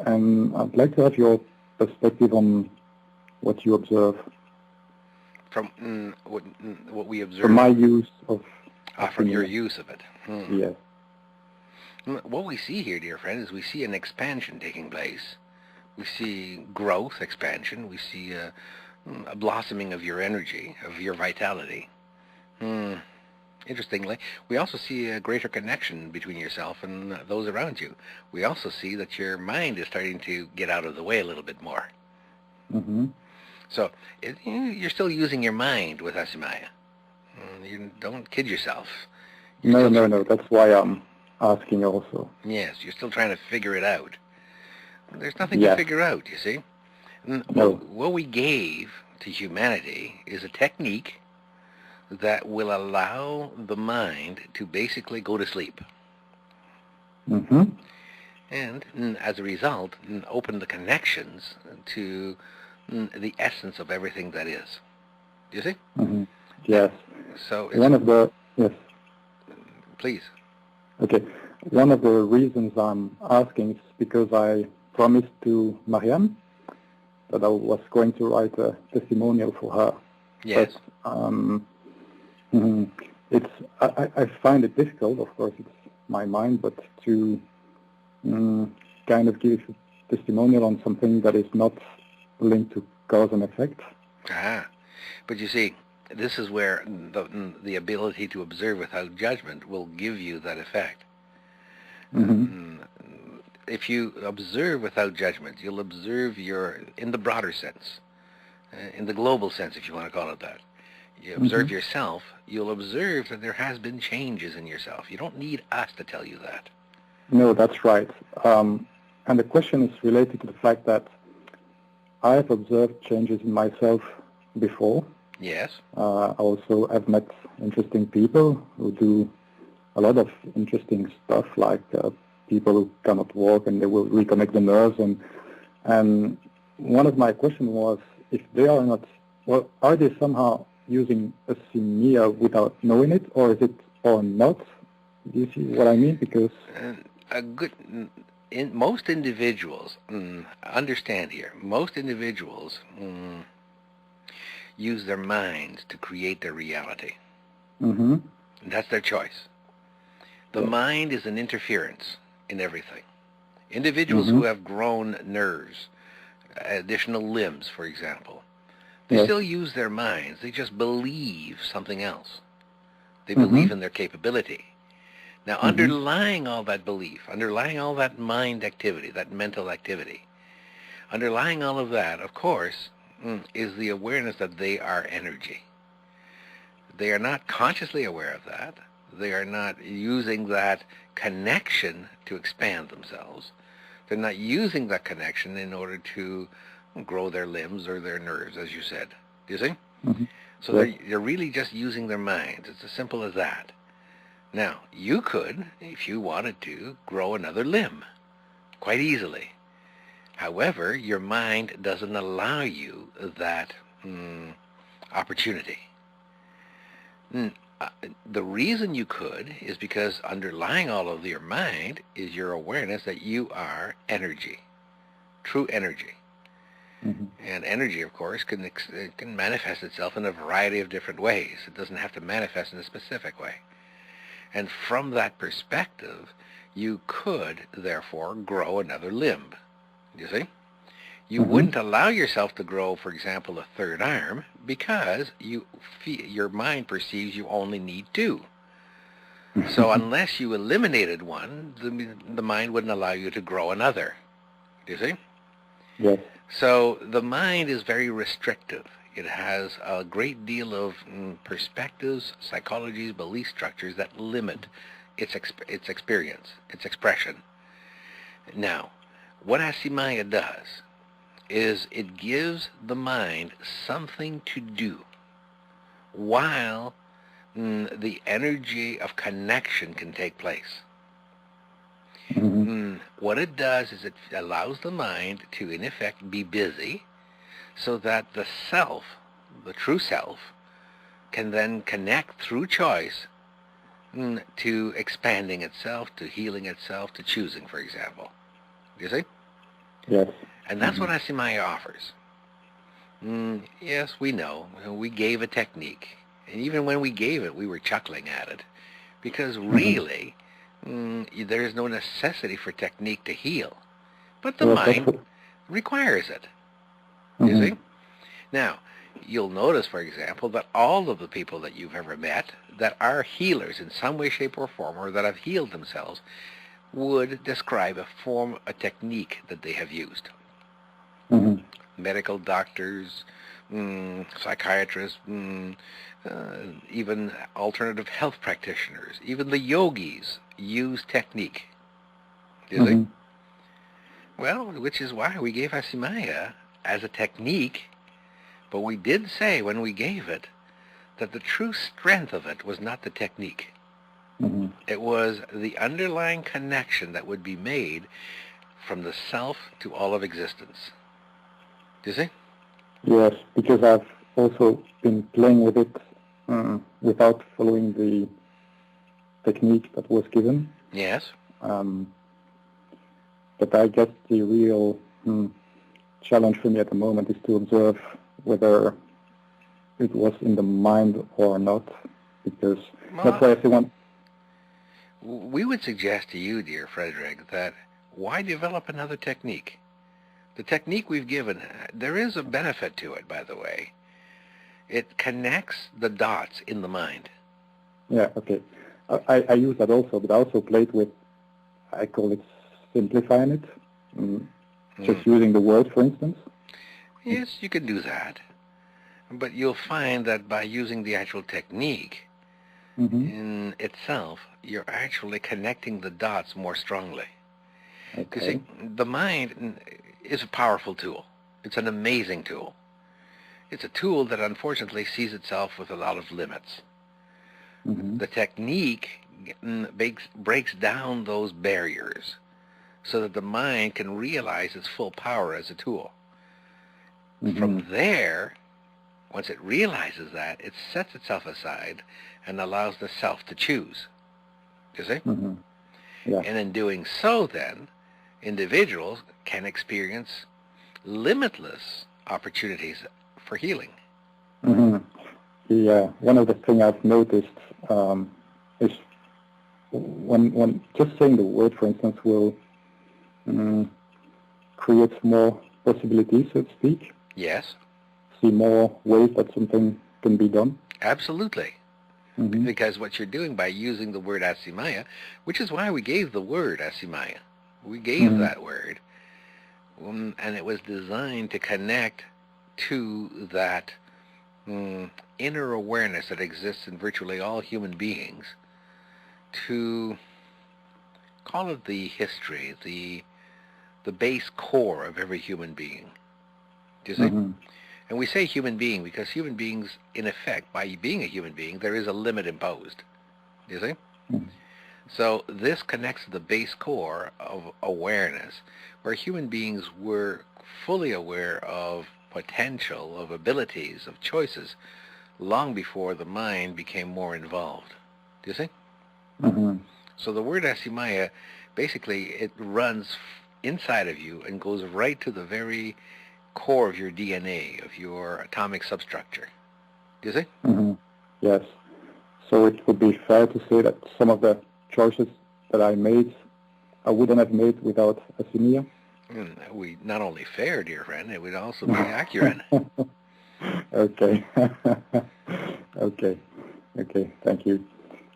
and I'd like to have your perspective on what you observe. From what we observe? From my use of from your use of it. Yes. What we see here, dear friend, is we see an expansion taking place. We see growth, expansion. We see a blossoming of your energy, of your vitality. Interestingly, we also see a greater connection between yourself and those around you. We also see that your mind is starting to get out of the way a little bit more. Mm-hmm. So you're still using your mind with Asymya. You don't kid yourself. No. That's why I'm asking also. Yes, you're still trying to figure it out. There's nothing to figure out, you see. No. What we gave to humanity is a technique that will allow the mind to basically go to sleep. Mm-hmm. And as a result, open the connections to the essence of everything that is. Do you see? Mm-hmm. Yes. So yes. Please. Okay. One of the reasons I'm asking is because I promised to Marianne that I was going to write a testimonial for her. Yes. But I find it difficult. Of course, it's my mind, but to kind of give a testimonial on something that is not linked to cause and effect. But you see, this is where the ability to observe without judgment will give you that effect. Mm-hmm. If you observe without judgment, you'll observe in the broader sense, in the global sense, if you want to call it that. You observe yourself, you'll observe that there has been changes in yourself. You don't need us to tell you that. No, that's right. And the question is related to the fact that I have observed changes in myself before. Yes. I also have met interesting people who do a lot of interesting stuff, like people who cannot walk and they will reconnect the nerves. And one of my questions was if they are not, well, are they somehow using Asymya without knowing it, or is it or not? Do you see what I mean? Because most individuals, understand here, most individuals use their minds to create their reality. Mm-hmm. And that's their choice. The mind is an interference in everything. Individuals who have grown nerves, additional limbs, for example, they still use their minds. They just believe something else. They believe in their capability. Now, underlying all that belief, underlying all that mind activity, that mental activity, underlying all of that, of course, is the awareness that they are energy. They are not consciously aware of that. They are not using that connection to expand themselves. They're not using that connection in order to grow their limbs or their nerves, as you said. Do you see? So they're really just using their minds. It's as simple as that. Now, you could, if you wanted to, grow another limb quite easily. However, your mind doesn't allow you that opportunity. The reason you could is because underlying all of your mind is your awareness that you are energy, true energy. And energy, of course, can manifest itself in a variety of different ways. It doesn't have to manifest in a specific way. And from that perspective, you could, therefore, grow another limb. You see? You wouldn't allow yourself to grow, for example, a third arm because your mind perceives you only need two. So unless you eliminated one, the mind wouldn't allow you to grow another. Do you see? Yes. So the mind is very restrictive. It has a great deal of perspectives, psychologies, belief structures that limit its experience, its expression. Now, what Asymya does is it gives the mind something to do while the energy of connection can take place. What it does is it allows the mind to, in effect, be busy so that the self, the true self, can then connect through choice to expanding itself, to healing itself, to choosing, for example. You see? Yes. And that's what Asymya offers. Yes, we know. We gave a technique. And even when we gave it, we were chuckling at it. Because really, there is no necessity for technique to heal. But the mind requires it. You see? Now, you'll notice, for example, that all of the people that you've ever met that are healers in some way, shape, or form, or that have healed themselves, would describe a technique that they have used. Medical doctors, psychiatrists, even alternative health practitioners, even the yogis use technique. Do they? Well, which is why we gave Asymya as a technique, but we did say when we gave it that the true strength of it was not the technique. It was the underlying connection that would be made from the self to all of existence. Do you see? Yes, because I've also been playing with it without following the technique that was given. Yes. But I guess the real challenge for me at the moment is to observe whether it was in the mind or not, because that's why I say we would suggest to you, dear Frederick, that why develop another technique? The technique we've given, there is a benefit to it, by the way. It connects the dots in the mind. Yeah, okay. I use that also, but I also played with, I call it simplifying it, just using the word, for instance. Yes, you can do that. But you'll find that by using the actual technique in itself, you're actually connecting the dots more strongly. Because the mind is a powerful tool. It's an amazing tool. It's a tool that unfortunately sees itself with a lot of limits. The technique breaks down those barriers so that the mind can realize its full power as a tool. From there, once it realizes that, it sets itself aside and allows the self to choose. You see? Yeah. And in doing so, then, individuals can experience limitless opportunities for healing. Yeah, one of the things I've noticed is when just saying the word, for instance, will create more possibilities, so to speak. Yes. See more ways that something can be done. Absolutely. Because what you're doing by using the word Asymya, which is why we gave the word Asymya. We gave that word, and it was designed to connect to that inner awareness that exists in virtually all human beings, to call it the history, the base core of every human being. Do you see? And we say human being because human beings, in effect, by being a human being, there is a limit imposed. Do you see? So this connects to the base core of awareness, where human beings were fully aware of potential, of abilities, of choices, long before the mind became more involved. Do you see? So the word Asymya, basically, it runs inside of you and goes right to the very core of your DNA, of your atomic substructure. Do you see? Yes. So it would be fair to say that some of the choices that I made, I wouldn't have made without Asymya? We not only fair, dear friend, it would also be accurate. Okay. Okay. Thank you.